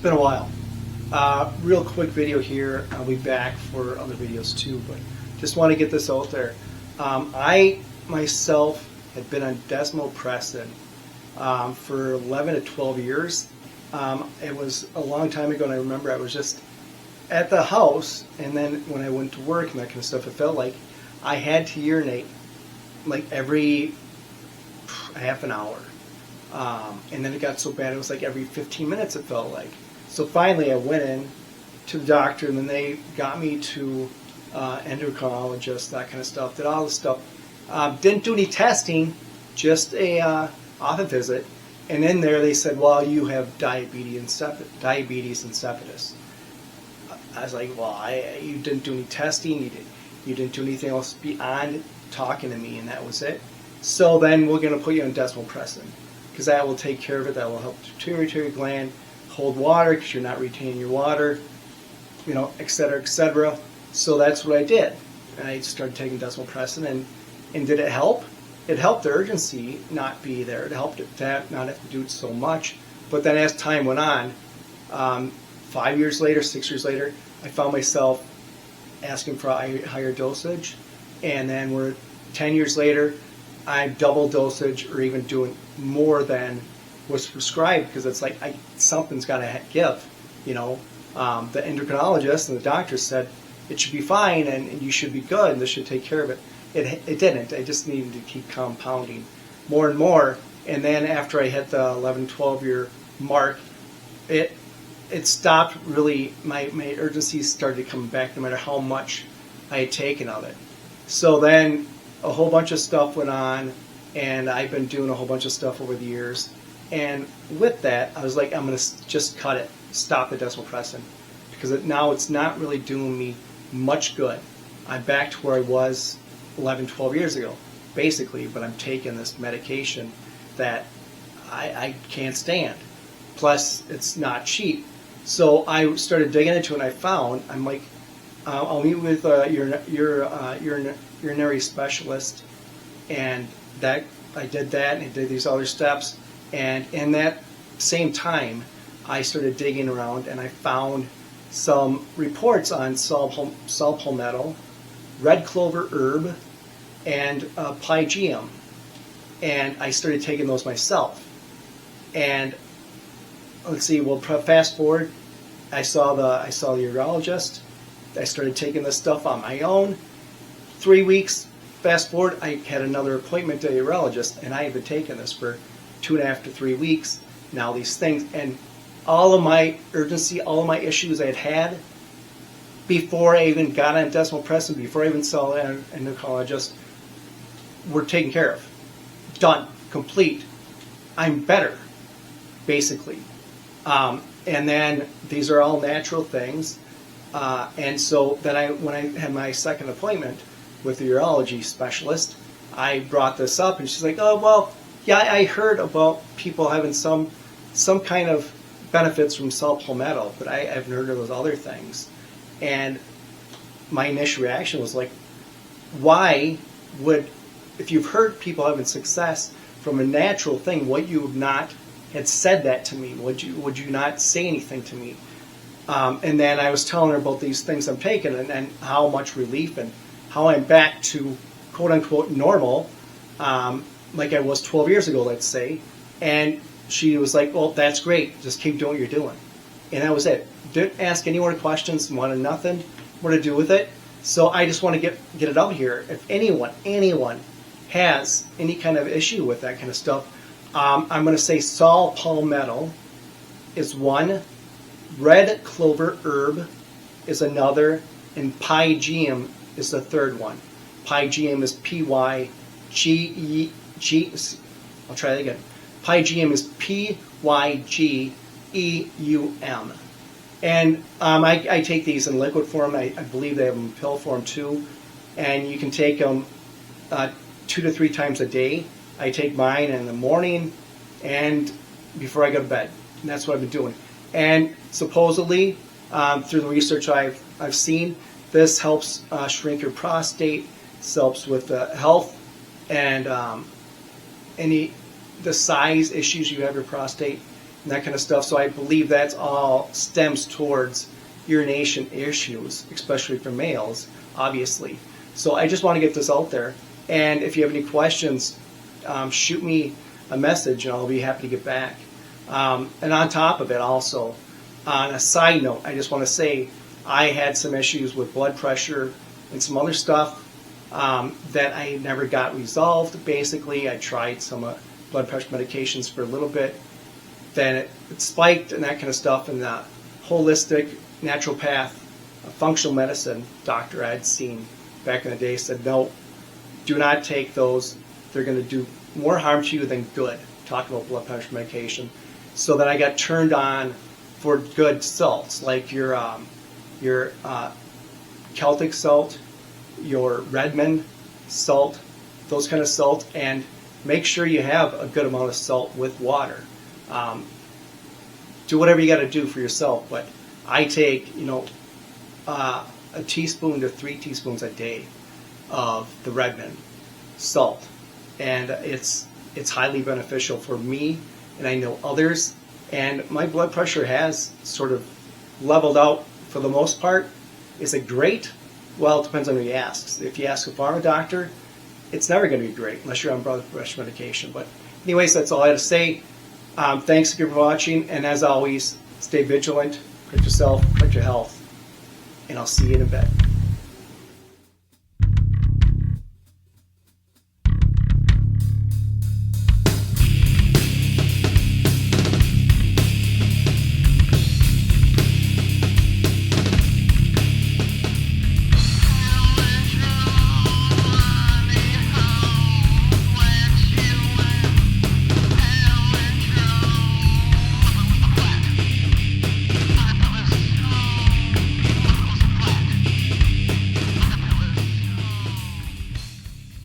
been a while. Real quick video here. I'll be back for other videos too, but just want to get this out there. I myself had been on desmopressin for 11 to 12 years. It was a long time ago, and I remember I was just at the house, and then when I went to work and that kind of stuff, it felt like I had to urinate like every half an hour. And then it got so bad it was like every 15 minutes it felt like. So finally I went in to the doctor, and then they got me to endocrinologist, that kind of stuff, did all this stuff. Didn't do any testing, just a office visit. And in there they said, well, you have diabetes insipidus. I was like, well, you didn't do any testing, you didn't do anything else beyond talking to me, and that was it. So then we're going to put you on desmopressin, because that will take care of it. That will help the pituitary gland hold water, because you're not retaining your water, et cetera, et cetera. So that's what I did. And I started taking desmopressin, and did it help? It helped the urgency not be there. It helped that not have to do it so much. But then as time went on, 5 years later, 6 years later, I found myself asking for a higher dosage. And then we're 10 years later, I'm double dosage or even doing more than was prescribed, because it's like something's got to give. The endocrinologist and the doctor said it should be fine and you should be good and this should take care of it. It didn't. I just needed to keep compounding more and more. And then after I hit the 11, 12 year mark, it stopped really. My urgency started to come back no matter how much I had taken of it. So then a whole bunch of stuff went on, and I've been doing a whole bunch of stuff over the years. And with that, I was like, I'm going to just cut it, stop the desmopressin, because now it's not really doing me much good. I'm back to where I was 11, 12 years ago, basically, but I'm taking this medication that I can't stand. Plus, it's not cheap. So I started digging into it, and I found, I'm like, I'll meet with urinary specialist, and that I did that, and I did these other steps, and in that same time I started digging around, and I found some reports on saw palmetto, red clover herb, and pygeum, and I started taking those myself. And let's see, well, fast forward, I saw the urologist. I started taking this stuff on my own. 3 weeks, fast forward, I had another appointment to a urologist, and I had been taking this for 2.5 to 3 weeks. Now these things, and all of my urgency, all of my issues I had before I even got on desmopressin, before I even saw an endocrinologist, were taken care of. Done. Complete. I'm better, basically. And then these are all natural things. And so then when I had my second appointment with the urology specialist, I brought this up, and she's like, oh, well, yeah, I heard about people having some kind of benefits from saw palmetto, but I haven't heard of those other things. And my initial reaction was like, why would, if you've heard people having success from a natural thing, would you have not had said that to me? Would you not say anything to me? And then I was telling her about these things I'm taking, and how much relief, and how I'm back to quote-unquote normal, like I was 12 years ago, let's say. And she was like, well, that's great. Just keep doing what you're doing. And that was it. Didn't ask any more questions, wanted nothing more to do with it. So I just want to get it out here. If anyone has any kind of issue with that kind of stuff, I'm going to say saw palmetto is one, red clover herb is another, and pygeum is the third one. Pygeum is P-Y-G-E-G. I'll try that again. Pygeum is P-Y-G-E-U-M. And I take these in liquid form. I believe they have them in pill form too. And you can take them 2 to 3 times a day. I take mine in the morning and before I go to bed. And that's what I've been doing. And supposedly, through the research I've seen, this helps shrink your prostate. This helps with health and the size issues you have your prostate. and that kind of stuff. So I believe that's all stems towards urination issues, especially for males, obviously. So I just want to get this out there. And if you have any questions, shoot me a message and I'll be happy to get back. And on top of it also, on a side note, I just want to say I had some issues with blood pressure and some other stuff that I never got resolved. Basically, I tried some blood pressure medications for a little bit, then it spiked and that kind of stuff, and the holistic naturopath, functional medicine doctor I'd seen back in the day said, no, do not take those. They're going to do more harm to you than good, talking about blood pressure medication. So then I got turned on for good salts, like your Celtic salt, your Redmond salt, those kind of salt, and make sure you have a good amount of salt with water. Do whatever you got to do for yourself, but I take, a teaspoon to 3 teaspoons a day of the Redmond salt, and it's highly beneficial for me, and I know others, and my blood pressure has sort of leveled out for the most part. Is it great? Well, it depends on who you ask. If you ask a pharma doctor, it's never going to be great unless you're on blood pressure medication. But anyways, that's all I had to say. Thanks again for watching, and as always, stay vigilant, protect yourself, protect your health, and I'll see you in a bit.